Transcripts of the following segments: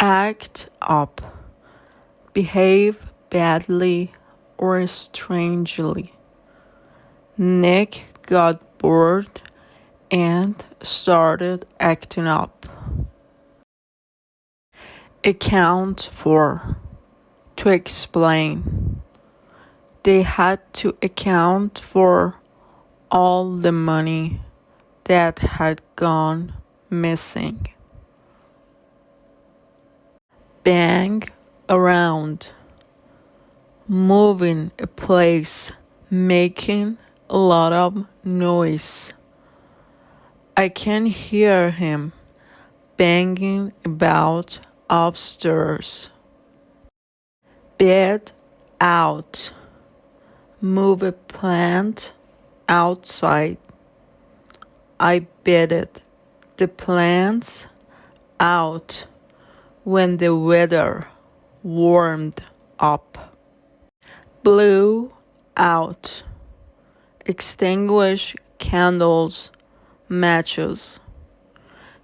Act up, behave badly or strangely. Nick got bored and started acting up. Account for, to explain. They had to account for all the money that had gone missing. Bang around, moving a place, making a lot of noise. I can hear him banging about upstairs. Bed out, move a plant outside. I bedded the plants out when the weather warmed up. Blew out, extinguish candles, matches.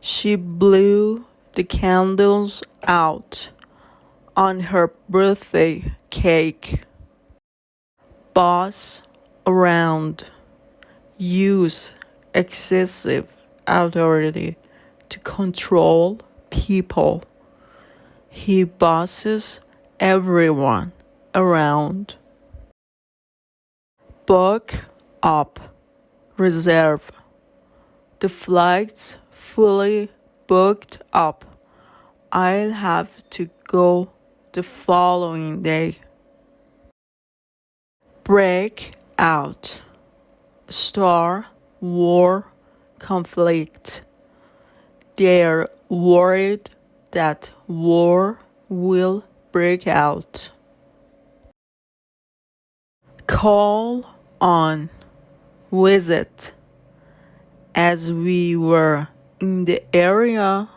She blew the candles out on her birthday cake. Boss around, use excessive authority to control people. He bosses everyone around. Book up, reserve. The flight's fully booked up. I'll have to go the following day. Break out, star, war, conflict. They're worried that war will break out. Call on, visit. As we were in the area,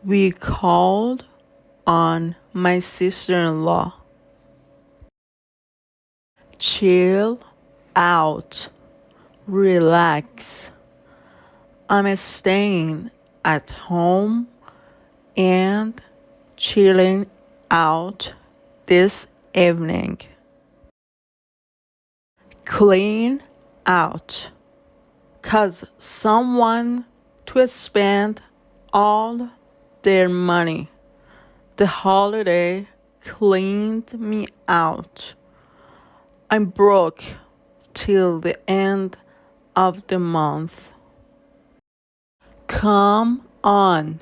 we called on my sister-in-law. Chill out, relax. I'm staying at home and chilling out this evening. Clean out, 'cause someone to spend all their money. The holiday cleaned me out. I'm broke till the end of the month. Come on,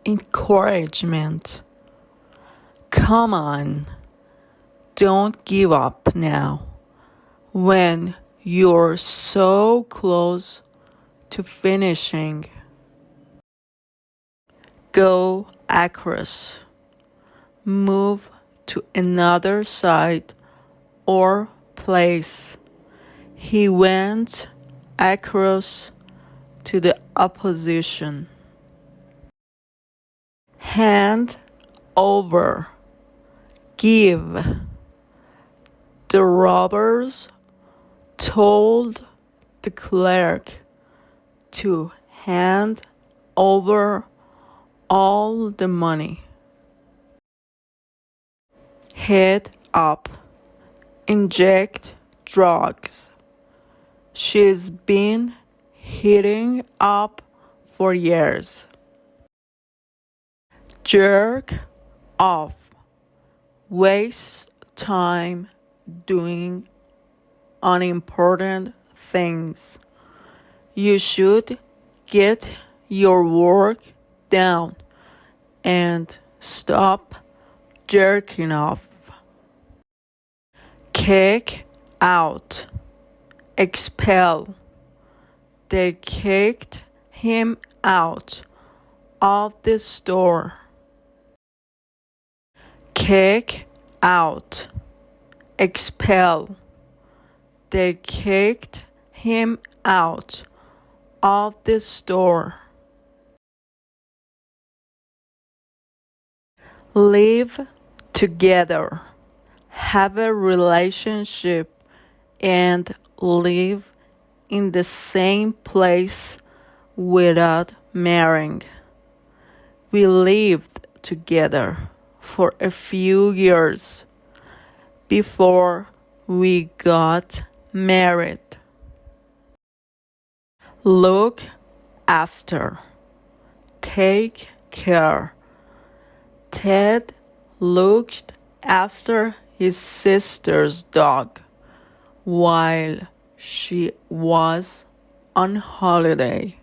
encouragement. Come on, don't give up now when you're so close to finishing. Go across, move to another side or place. He went across to the opposition. Hand over, give. The robbers told the clerk to hand over all the money. Head up, inject drugs. She's been hitting up for years. Jerk off, waste time doing unimportant things. You should get your work down and stop jerking off. Kick out, expel. They kicked him out of the store. Kick out, expel. They kicked him out of the store. Live together, have a relationship, and live in the same place without marrying. We lived together for a few years before we got married. Look after. Take care. Ted looked after his sister's dog while she was on holiday.